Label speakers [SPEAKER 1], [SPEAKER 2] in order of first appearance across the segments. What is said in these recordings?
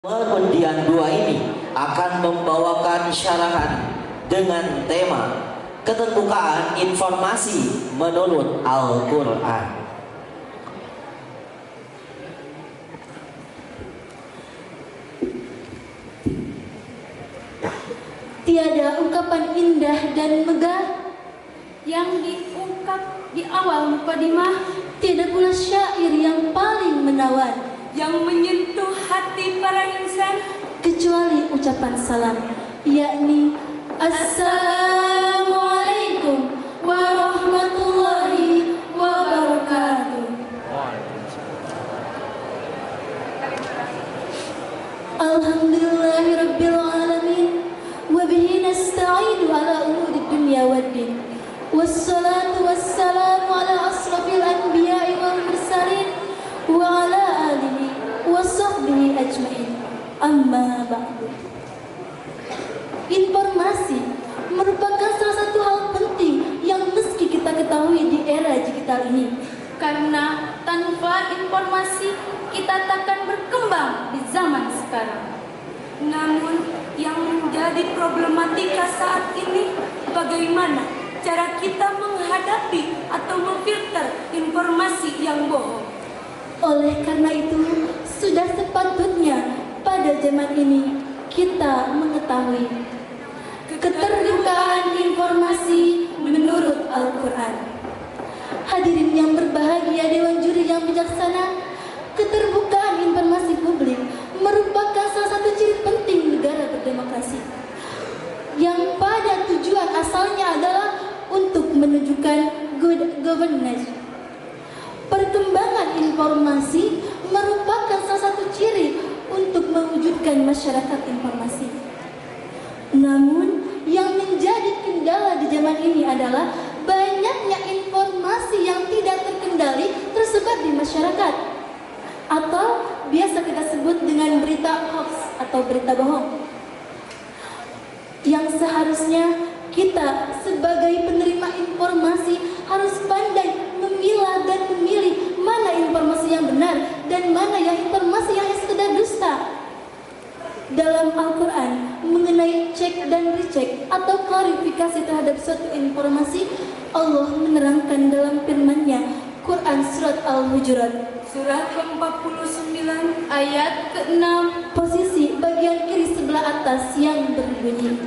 [SPEAKER 1] Undian 2 ini akan membawakan syarahan dengan tema keterbukaan informasi menurut Al-Quran.
[SPEAKER 2] Tiada ungkapan indah dan megah yang diungkap di awal mukadimah, tiada pula syair yang paling menawan
[SPEAKER 3] yang menyentuh hati para insan
[SPEAKER 2] kecuali ucapan salam, yakni Assalamualaikum warahmatullahi wabarakatuh. Alhamdulillahirabbil alamin wa bihi nasta'inu ala umuri dunya waddin. Wassalatu wassalamu ala asrafil anbiya'i wal mursalin wa ala alihi wa sahbihi ajma'in. Amma ba'du. Informasi merupakan salah satu hal penting yang meski kita ketahui di era digital ini,
[SPEAKER 3] karena tanpa informasi kita takkan berkembang di zaman sekarang. Namun yang menjadi problematika saat ini, bagaimana cara kita menghadapi atau memfilter informasi yang bohong.
[SPEAKER 2] Oleh karena itu, sudah sepatutnya pada zaman ini kita mengetahui keterbukaan informasi menurut Al-Quran. Hadirin yang berbahagia, Dewan Juri yang bijaksana, keterbukaan informasi publik merupakan salah satu ciri penting negara berdemokrasi, yang pada tujuan asalnya adalah untuk menunjukkan good governance. Perkembangan informasi merupakan salah satu ciri untuk mewujudkan masyarakat informasi. Namun, yang menjadi kendala di zaman ini adalah banyaknya informasi yang tidak terkendali tersebar di masyarakat, atau biasa kita sebut dengan berita hoax atau berita bohong. Yang seharusnya kita sebagai penerima informasi harus pandai memilah dan memilih mana informasi yang benar dan mana yang informasi yang sekedar dusta. Dalam Al-Quran mengenai cek dan recheck atau klarifikasi terhadap suatu informasi, Allah menerangkan dalam firman-Nya, Quran Surat Al-Hujurat
[SPEAKER 3] Surat ke-49 ayat ke-6,
[SPEAKER 2] posisi bagian kiri sebelah atas yang berbunyi,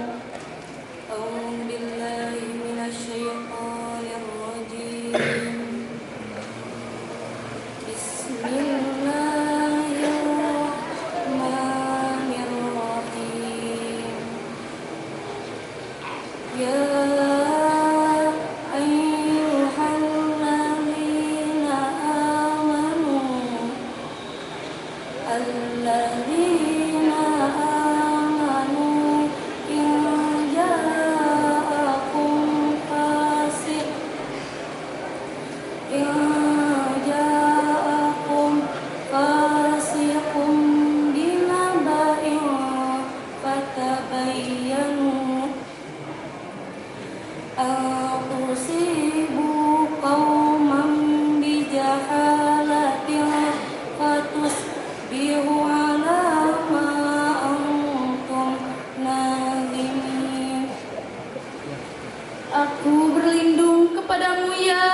[SPEAKER 3] Aku berlindung kepadamu ya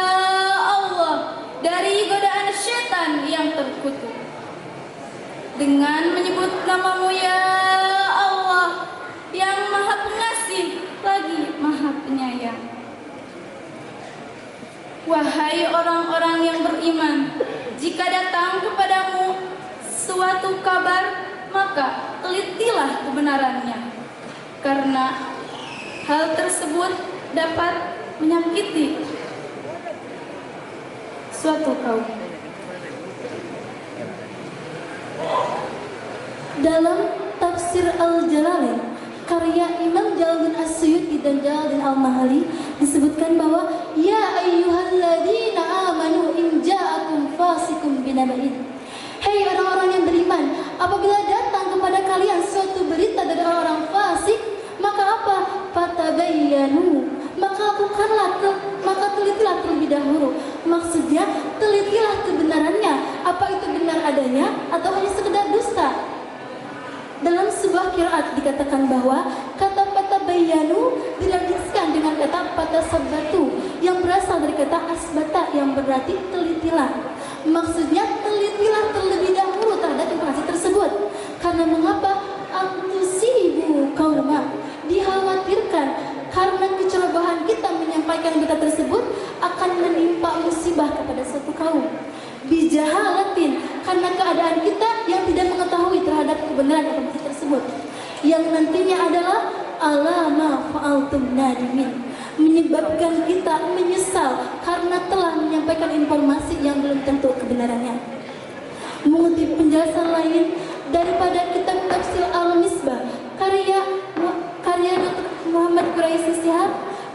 [SPEAKER 3] Allah dari godaan setan yang terkutuk. Dengan menyebut namamu ya Allah yang maha pengasih lagi maha penyayang. Wahai orang-orang yang beriman, jika datang kepadamu suatu kabar, maka telitilah kebenarannya, karena hal tersebut dapat menyakiti suatu kaum.
[SPEAKER 2] Dalam tafsir Al-Jalalain karya Imam Jalaluddin As-Suyuti dan Jalaluddin Al-Mahali disebutkan bahwa ya ayyuhalladzina amanu in ja'akum fasikum binaba'in. Hei orang-orang yang beriman, apabila datang kepada kalian suatu berita dari orang fasik, maka apa? Fatabayyanu, maka telitilah terlebih dahulu. Maksudnya telitilah kebenarannya, apa itu benar adanya atau hanya sekedar dusta. qiraat dikatakan bahwa kata fatabayyanu dilanjutkan dengan kata fatasabbatu yang berasal dari kata asbata yang berarti telitilah. Maksudnya telitilah terlebih dahulu terhadap informasi tersebut. Karena mengapa? Antusibu kauma, dikhawatirkan karena kecerobohan kita menyampaikan berita tersebut akan menimpa musibah kepada suatu kaum. Bijahalatin, karena keadaan kita yang tidak mengetahui terhadap kebenaran informasi tersebut, yang nantinya adalah alama fa'altum nadimin, menyebabkan kita menyesal karena telah menyampaikan informasi yang belum tentu kebenarannya. Mengutip penjelasan lain daripada kitab Tafsir Al-Misbah karya Dr. Muhammad Quraisy Shihab,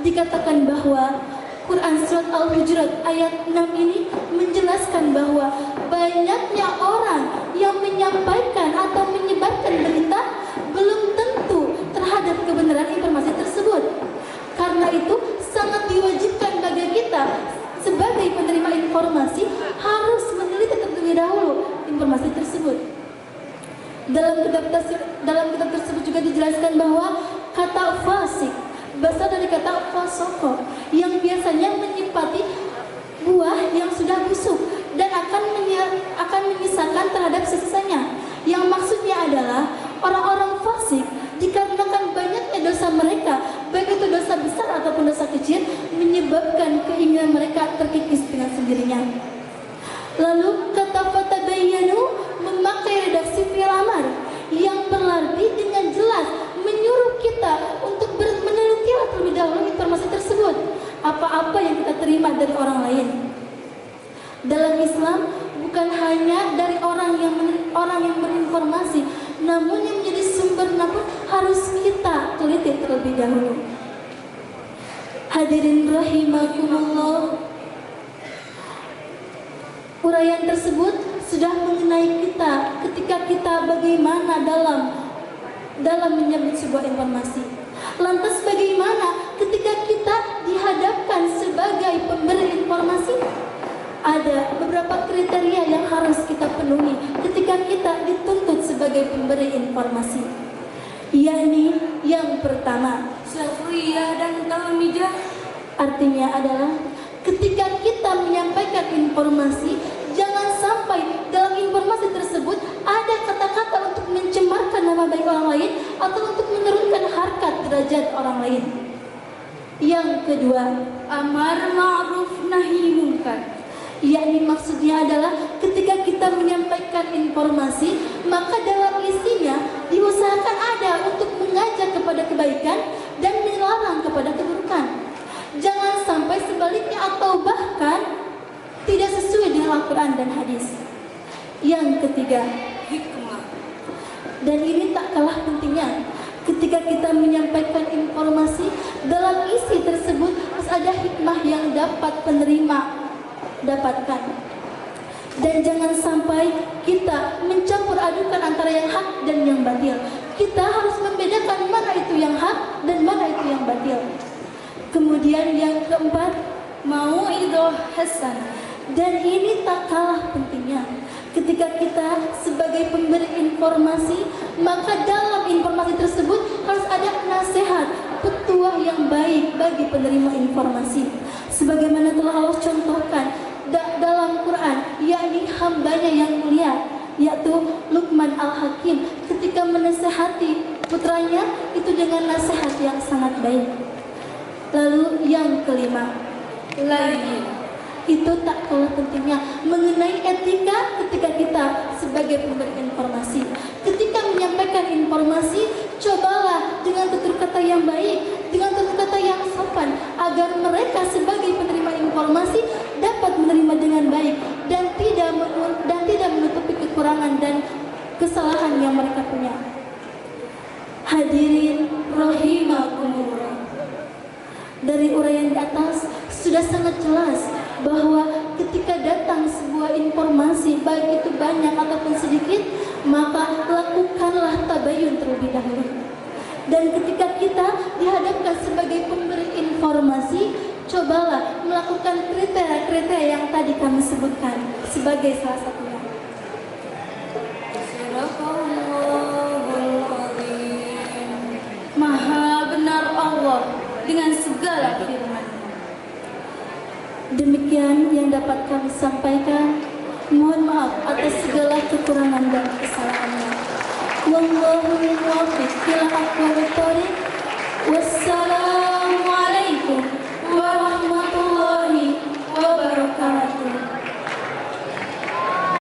[SPEAKER 2] dikatakan bahwa Quran Surat Al-Hujurat ayat 6 ini menjelaskan bahwa banyaknya orang yang menyampaikan atau menyebarkan berita belum tentu terhadap kebenaran informasi tersebut. Karena itu sangat diwajibkan bagi kita sebagai penerima informasi harus meneliti terlebih dahulu informasi tersebut. Dalam kitab tersebut juga dijelaskan bahwa kata fasik berasal dari kata fasoko yang biasanya menyipati buah yang sudah busuk dan akan menyisakan terhadap sisanya. Yang maksudnya adalah orang-orang fasik dikarenakan banyaknya dosa mereka, baik itu dosa besar ataupun dosa kecil, menyebabkan keinginan mereka terkikis dengan sendirinya. Lalu kata fatabayyanu memakai redaksi fi'il amar yang berarti dengan jelas menyuruh kita untuk meneliti terlebih dahulu informasi tersebut, apa-apa yang kita terima dari orang lain. Dalam Islam bukan hanya dari orang yang berinformasi, namun yang menjadi sumber pun harus kita teliti terlebih dahulu. Hadirin rahimakumullah, uraian tersebut sudah mengenai kita ketika kita bagaimana dalam menyambut sebuah informasi. Lantas bagaimana ketika kita dihadapkan sebagai pemberi informasi? Ada beberapa kriteria yang harus kita penuhi ketika kita dituntut sebagai pemberi informasi. Yakni yang pertama, syafriyah dan talmijah. Artinya adalah ketika kita menyampaikan informasi, jangan sampai dalam informasi tersebut ada kata-kata untuk mencemarkan nama baik orang lain atau untuk menurunkan harkat derajat orang lain. Yang kedua, amar ma'ruf nahi munkar. Yakni maksudnya adalah ketika kita menyampaikan informasi, maka dalam isinya diusahakan ada untuk mengajak kepada kebaikan dan melarang kepada keburukan. Jangan sampai sebaliknya atau bahkan tidak sesuai dengan Al-Quran dan hadis. Yang ketiga, hikmah. Dan ini tak kalah pentingnya. Ketika kita menyampaikan informasi, dalam isi tersebut harus ada hikmah yang dapat penerima dapatkan. Dan jangan sampai kita mencampur adukan antara yang hak dan yang batil. Kita harus membedakan mana itu yang hak dan mana itu yang batil. Kemudian yang keempat, mau'idhah hasanah. Dan ini tak kalah pentingnya. Ketika kita sebagai pemberi informasi, maka dalam informasi tersebut harus ada nasihat, petuah yang baik bagi penerima informasi. Sebagaimana telah Allah contohkan dalam Quran, yakni hambanya yang mulia, yaitu Luqman Al-Hakim, ketika menasihati putranya itu dengan nasihat yang sangat baik. Lalu yang kelima, lain. Itu tak kalah pentingnya mengenai etika ketika kita sebagai pemberi informasi. Ketika menyampaikan informasi, cobalah dengan tutur kata yang baik, dengan tutur kata yang sopan, agar mereka sebagai penerima informasi dapat menerima dengan baik dan tidak menutupi kekurangan dan kesalahan yang mereka punya. Hadirin rahimakumullah, dari uraian di atas sudah sangat jelas bahwa ketika datang sebuah informasi, baik itu banyak ataupun sedikit, maka lakukanlah tabayun terlebih dahulu. Dan ketika kita dihadapkan sebagai pemberi informasi, cobalah melakukan kriteria-kriteria yang tadi kami sebutkan sebagai salah satunya. Demikian yang dapat kami sampaikan. Mohon maaf atas segala kekurangan dan kesalahannya. Wallahul muwaffiq ila aqwamit thoriq. Wassalam.